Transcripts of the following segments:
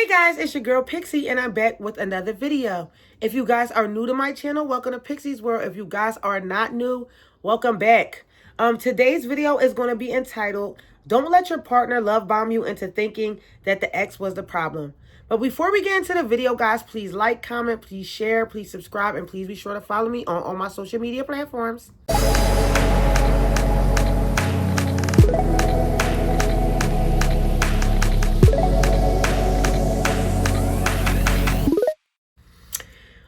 Guys, it's your girl Pixie and I'm back with another video. If you guys are new to my channel, welcome to Pixie's World. If you guys are not new, welcome back. Today's video is going to be entitled, Don't Let Your Partner Love Bomb You into Thinking That the Ex Was the Problem. But before we get into the video, guys, please like, comment, please share, please subscribe, and please be sure to follow me on all my social media platforms.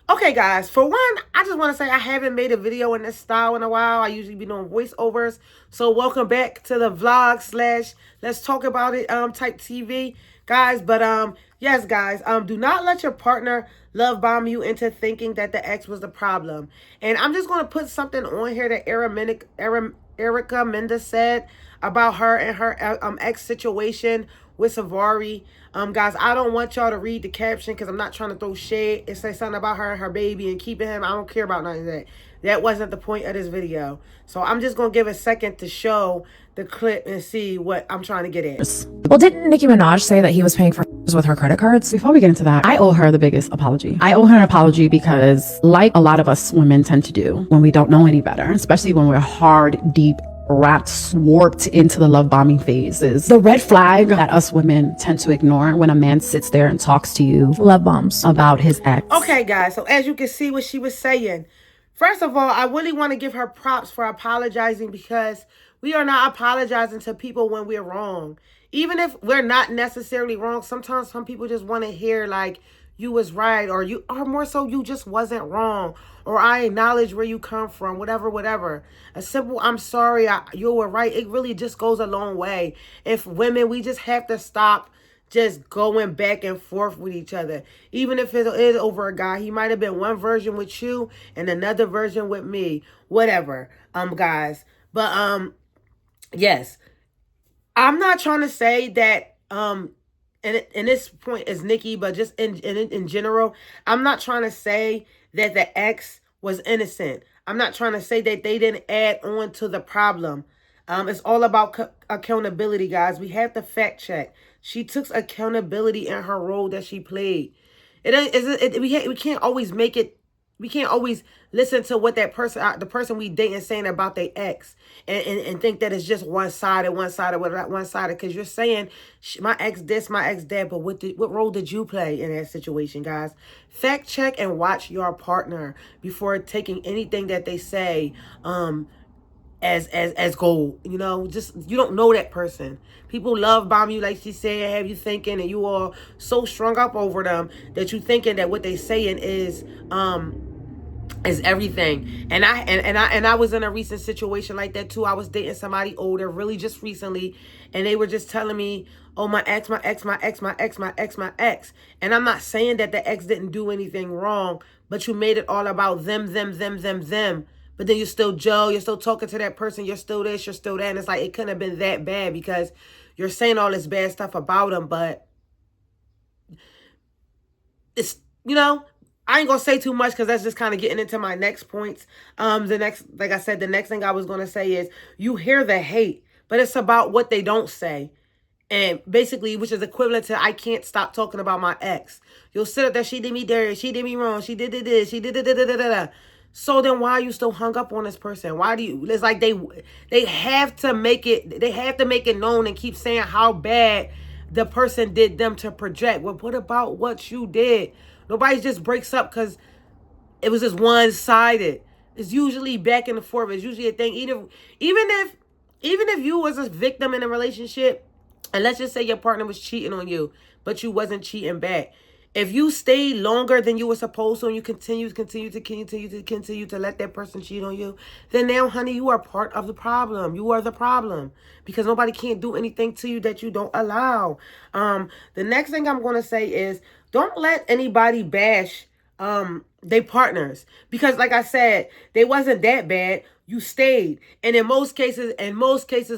Okay, guys, for one, I just want to say I haven't made a video in this style in a while. I usually be doing voiceovers. So welcome back to the vlog slash let's talk about it type TV, guys. But yes, guys, do not let your partner love bomb you into thinking that the ex was the problem. And I'm just going to put something on here that Erica Mendes said about her and her ex situation with Savari. Guys, I don't want y'all to read the caption because I'm not trying to throw shade. It says something about her and her baby and keeping him. I don't care about none of that. That wasn't the point of this video. So I'm just going to give a second to show the clip and see what I'm trying to get at. Well, didn't Nicki Minaj say that he was paying for with her credit cards? Before we get into that, I owe her the biggest apology. I owe her an apology because, like a lot of us women tend to do when we don't know any better, especially when we're hard, deep, wrapped, warped into the love bombing phase, is the red flag that us women tend to ignore when a man sits there and talks to you love bombs about his ex. Okay, guys, so as you can see what she was saying, first of all, I really want to give her props for apologizing, because we are not apologizing to people when we're wrong. Even if we're not necessarily wrong, sometimes some people just want to hear like you was right, or more so you just wasn't wrong, or I acknowledge where you come from, whatever. A simple I'm sorry, you were right, it really just goes a long way. If women, we just have to stop just going back and forth with each other. Even if it is over a guy, he might have been one version with you and another version with me, whatever, guys. But yes, I'm not trying to say that and this point is Nicki, but just in general, I'm not trying to say that the ex was innocent. I'm not trying to say that they didn't add on to the problem. It's all about accountability, guys. We have to fact check. She took accountability in her role that she played. We can't always make it. We can't always listen to what that person, the person we date, is saying about their ex, and think that it's just one-sided, because you're saying my ex this, my ex that, but what role did you play in that situation, guys? Fact check and watch your partner before taking anything that they say as gold. You know, just, you don't know that person. People love bomb you, like she said, have you thinking, and you are so strung up over them that you thinking that what they saying is everything. And I was in a recent situation like that too. I was dating somebody older, really just recently, and they were just telling me, oh, my ex. And I'm not saying that the ex didn't do anything wrong, but you made it all about them. But then you're still Joe, you're still talking to that person, you're still this, you're still that. And it's like, it couldn't have been that bad because you're saying all this bad stuff about them, but it's, you know, I ain't gonna say too much because that's just kind of getting into my next points. Like I said, the next thing I was gonna say is, you hear the hate, but it's about what they don't say. And basically, which is equivalent to, I can't stop talking about my ex. You'll sit up there, she did me dirty, she did me wrong, she did this, she did da. So then why are you still hung up on this person? Why do you, it's like they have to make it known and keep saying how bad the person did them to project. Well, what about what you did? Nobody just breaks up because it was just one-sided. It's usually back and forth. It's usually a thing. Even if you was a victim in a relationship, and let's just say your partner was cheating on you, but you wasn't cheating back. If you stayed longer than you were supposed to, and you continue to let that person cheat on you, then now, honey, you are part of the problem. You are the problem, because nobody can't do anything to you that you don't allow. The next thing I'm going to say is, don't let anybody bash they partners, because like I said, they wasn't that bad. You stayed. And in most cases,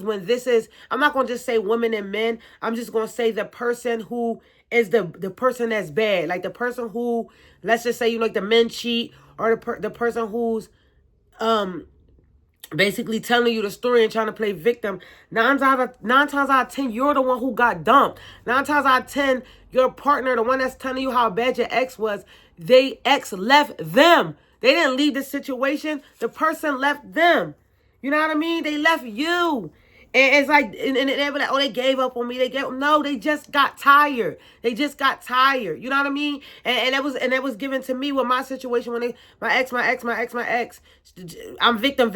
when this is, I'm not going to just say women and men, I'm just going to say the person who is the person that's bad. Like the person who, let's just say, you know, like the men cheat, or the person who's basically telling you the story and trying to play victim. Nine times out of 10, you're the one who got dumped. 9 times out of 10, your partner, the one that's telling you how bad your ex was, they ex left them. They didn't leave the situation. The person left them. You know what I mean? They left you. And it's like, and they were like, oh, they gave up on me. No, they just got tired. They just got tired. You know what I mean? And that was given to me with my situation when my ex. I'm victim.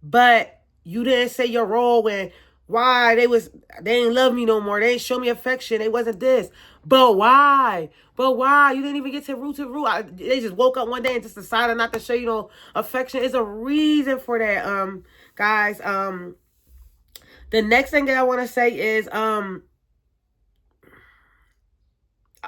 But you didn't say your role when why they didn't love me no more. They didn't show me affection. They wasn't this. But why? But why? You didn't even get to root. They just woke up one day and just decided not to show you no affection. It's a reason for that, guys. The next thing that I want to say is,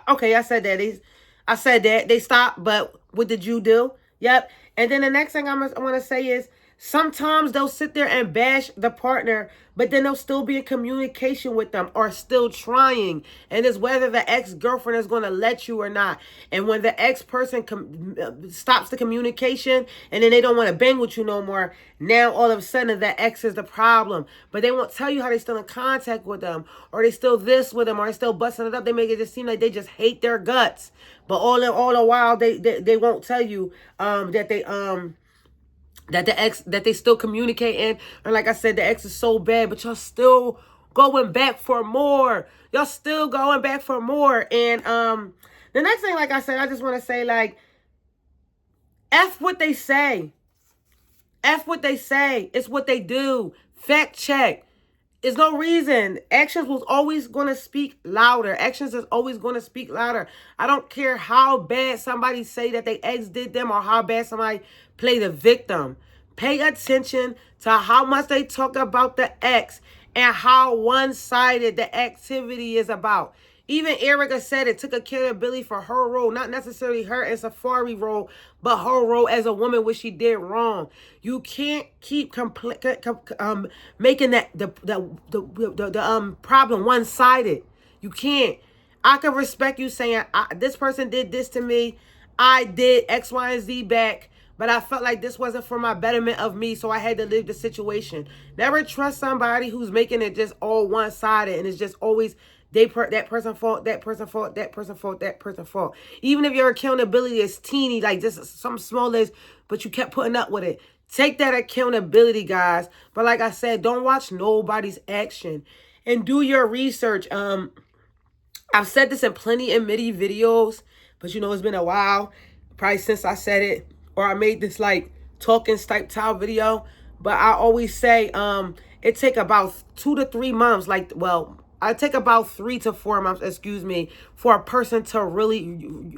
okay, I said that they stopped, but what did you do? Yep. And then the next thing I want to say is, sometimes they'll sit there and bash the partner, but then they'll still be in communication with them or still trying. And it's whether the ex-girlfriend is going to let you or not. And when the ex-person stops the communication and then they don't want to bang with you no more, now all of a sudden the ex is the problem. But they won't tell you how they're still in contact with them, or they still this with them, or they still busting it up. They make it just seem like they just hate their guts. But all the while they won't tell you that they still communicating. And like I said, the ex is so bad, but y'all still going back for more. Y'all still going back for more. And the next thing, like I said, I just want to say, like, F what they say. F what they say. It's what they do. Fact check. There's no reason. Actions was always going to speak louder. Actions is always going to speak louder. I don't care how bad somebody say that they ex did them or how bad somebody play the victim. Pay attention to how much they talk about the ex and how one-sided the activity is about. Even Erica said it took accountability for her role, not necessarily her and Safari role, but her role as a woman, what she did wrong. You can't keep making the problem one-sided. You can't. I can respect you saying, this person did this to me. I did X, Y, and Z back. But I felt like this wasn't for my betterment of me, so I had to leave the situation. Never trust somebody who's making it just all one-sided and it's just always that person fault. Even if your accountability is teeny, like just some small list, but you kept putting up with it. Take that accountability, guys. But like I said, don't watch nobody's action and do your research. I've said this in plenty of MIDI videos, but it's been a while, probably since I said it, or I made this like talking style video. But I always say it take about 2 to 3 months, I take about 3 to 4 months, for a person to really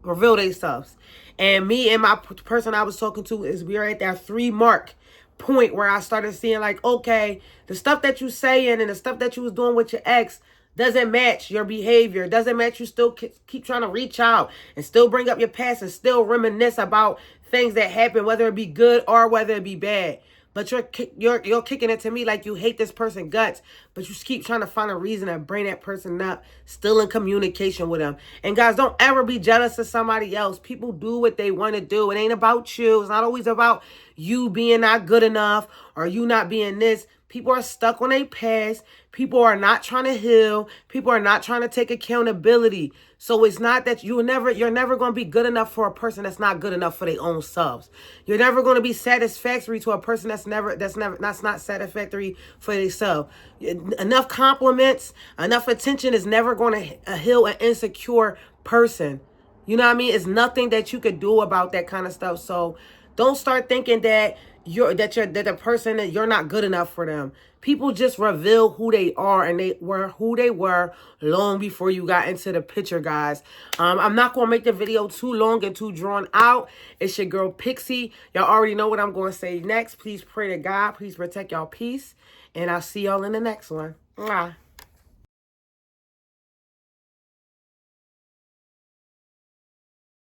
reveal themselves. And me and my person I was talking to we are at that 3 mark point where I started seeing like, okay, the stuff that you saying and the stuff that you was doing with your ex doesn't match your behavior. Doesn't match. You still keep trying to reach out and still bring up your past and still reminisce about things that happened, whether it be good or whether it be bad. But you're kicking it to me like you hate this person guts, but you keep trying to find a reason to bring that person up, still in communication with them. And guys, don't ever be jealous of somebody else. People do what they want to do. It ain't about you. It's not always about you being not good enough or you not being this. People are stuck on their past. People are not trying to heal. People are not trying to take accountability. So it's not that you're never going to be good enough for a person that's not good enough for their own selves. You're never going to be satisfactory to a person that's not satisfactory for themselves. Enough compliments, enough attention is never going to heal an insecure person. You know what I mean? It's nothing that you could do about that kind of stuff. So don't start thinking that the person that you're not good enough for them. People just reveal who they are, and they were who they were long before you got into the picture, guys. I'm not gonna make the video too long and too drawn out. It's your girl Pixie. Y'all already know what I'm gonna say next. Please pray to God. Please protect y'all peace, and I'll see y'all in the next one. Mwah.